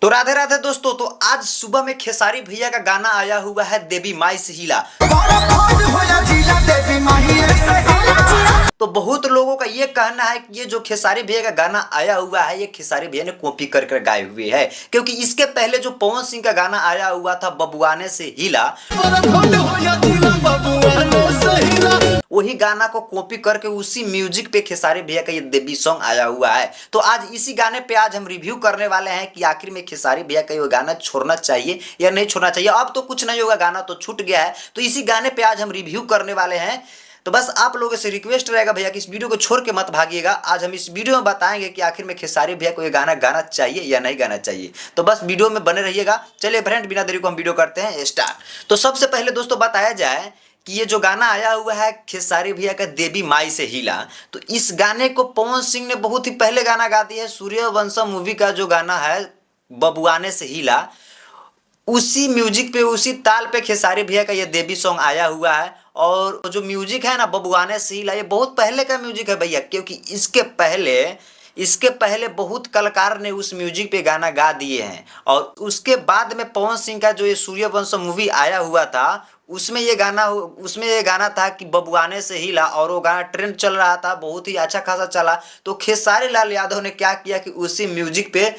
तो राधे राधे दोस्तों। तो आज सुबह में खेसारी भैया का गाना आया हुआ है देवी माई से हिला। तो बहुत लोगों का ये कहना है कि ये जो खेसारी भैया का गाना आया हुआ है ये खेसारी भैया ने कॉपी कर कर गाए हुए है, क्योंकि इसके पहले जो पवन सिंह का गाना आया हुआ था बबुआने से हिला, वही गाना को कॉपी करके उसी म्यूजिक पे खेसारी भैया का ये देवी सॉन्ग आया हुआ है। तो आज इसी गाने पे आज हम रिव्यू करने वाले हैं कि आखिर में खेसारी भैया का ये गाना छोड़ना चाहिए या नहीं छोड़ना चाहिए। अब तो कुछ नहीं होगा, गाना तो छूट गया है, तो इसी गाने पे आज हम रिव्यू करने वाले हैं। तो बस आप लोगों से रिक्वेस्ट रहेगा भैया कि इस वीडियो को छोड़ के मत भागिएगा। आज हम इस वीडियो में बताएंगे कि आखिर में खेसारी भैया को ये गाना गाना चाहिए या नहीं गाना चाहिए। तो बस वीडियो में बने रहिएगा। चलिए फ्रेंड, बिना देरी को हम वीडियो करते हैं स्टार्ट। तो सबसे पहले दोस्तों बताया जाए कि ये जो गाना आया हुआ है खेसारी भैया का देवी माई से हिला, तो इस गाने को पवन सिंह ने बहुत ही पहले गाना गा दिया है। सूर्यवंशम मूवी का जो गाना है बबुआने से हिला, उसी म्यूजिक पे उसी ताल पे खेसारी भैया का ये देवी सॉन्ग आया हुआ है। और जो म्यूजिक है ना बबुआने से हिला, ये बहुत पहले का म्यूजिक है भैया, क्योंकि इसके पहले बहुत कलाकार ने उस म्यूजिक पे गाना गा दिए हैं। और उसके बाद में पवन सिंह का जो ये सूर्यवंशम मूवी आया हुआ था उसमें ये गाना था कि बबुआने से हिला, और वो गाना ट्रेंड चल रहा था, बहुत ही अच्छा खासा चला। तो खेसारी लाल यादव ने क्या किया कि उसी म्यूजिक पे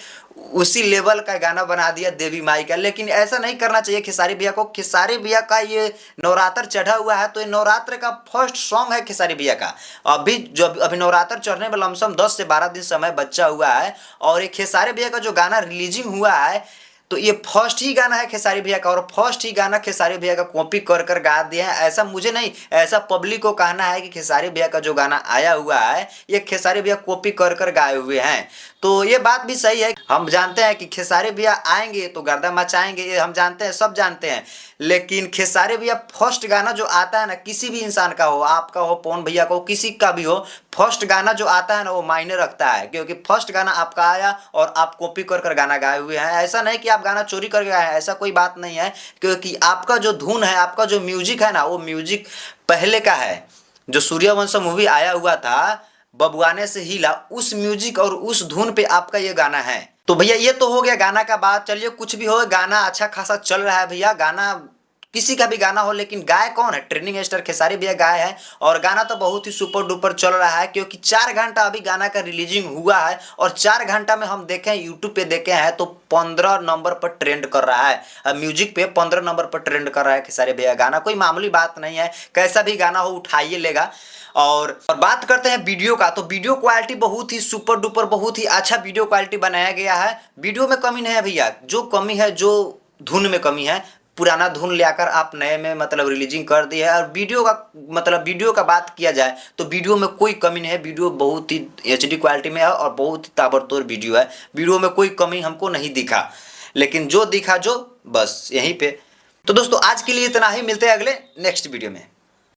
उसी लेवल का गाना बना दिया देवी माई का। लेकिन ऐसा नहीं करना चाहिए खेसारी भैया को। खेसारी भैया का ये नवरात्र चढ़ा हुआ है, तो ये नवरात्र का फर्स्ट सॉन्ग है खेसारी भैया का। अभी नवरात्र चढ़ने में लमसम 10 से 12 दिन समय बचा हुआ है, और ये खेसारी भैया का जो गाना रिलीजिंग हुआ है तो ये फर्स्ट ही गाना है खेसारी भैया का, और फर्स्ट ही गाना खेसारी भैया का कॉपी कर कर गा दिया है। ऐसा मुझे नहीं, ऐसा पब्लिक को कहना है कि खेसारी भैया का जो गाना आया हुआ है ये खेसारी भैया कॉपी कर कर गाए हुए हैं। तो ये बात भी सही है। हम जानते हैं कि खेसारी भैया आएंगे तो गर्दा मचाएंगे, ये हम जानते हैं, सब जानते हैं। लेकिन खेसारी भैया फर्स्ट गाना जो आता है ना, किसी भी इंसान का हो, आपका हो, पवन भैया का हो, किसी का भी हो, फर्स्ट गाना जो आता है ना वो मायने रखता है। क्योंकि फर्स्ट गाना आपका आया और आप कॉपी कर कर गाना गाए हुए हैं। ऐसा नहीं कि आप गाना चोरी करके गाए हैं, ऐसा कोई बात नहीं है। क्योंकि आपका जो धुन है, आपका जो म्यूजिक है ना, वो म्यूजिक पहले का है। जो सूर्यवंशम मूवी आया हुआ था बबुआने से हिला, उस म्यूजिक और उस धुन पे आपका ये गाना है। तो भैया ये तो हो गया गाना का बात। चलिए कुछ भी हो, गाना अच्छा खासा चल रहा है भैया। गाना किसी का भी गाना हो, लेकिन गाय कौन है? ट्रेंडिंग स्टार खेसारी भैया गाय है, और गाना तो बहुत ही सुपर डुपर चल रहा है। क्योंकि 4 घंटा अभी गाना का रिलीजिंग हुआ है, और 4 घंटा में हम देखें यूट्यूब पे देखे हैं तो 15 नंबर पर ट्रेंड कर रहा है। म्यूजिक पे 15 नंबर पर ट्रेंड कर रहा है खेसारी भैया गाना। कोई मामूली बात नहीं है, कैसा भी गाना हो उठाइए लेगा। और बात करते हैं वीडियो का, तो वीडियो क्वालिटी बहुत ही सुपर डुपर, बहुत ही अच्छा वीडियो क्वालिटी बनाया गया है। वीडियो में कमी नहीं है भैया। जो कमी है, जो धुन में कमी है, पुराना धुन लेकर आप नए में मतलब रिलीजिंग कर दी है। और वीडियो का बात किया जाए तो वीडियो में कोई कमी नहीं है। वीडियो बहुत ही HD क्वालिटी में है और बहुत ही ताबड़तोड़ वीडियो है। वीडियो में कोई कमी हमको नहीं दिखा, लेकिन जो दिखा जो बस यहीं पे। तो दोस्तों आज के लिए इतना ही, मिलते हैं अगले नेक्स्ट वीडियो में।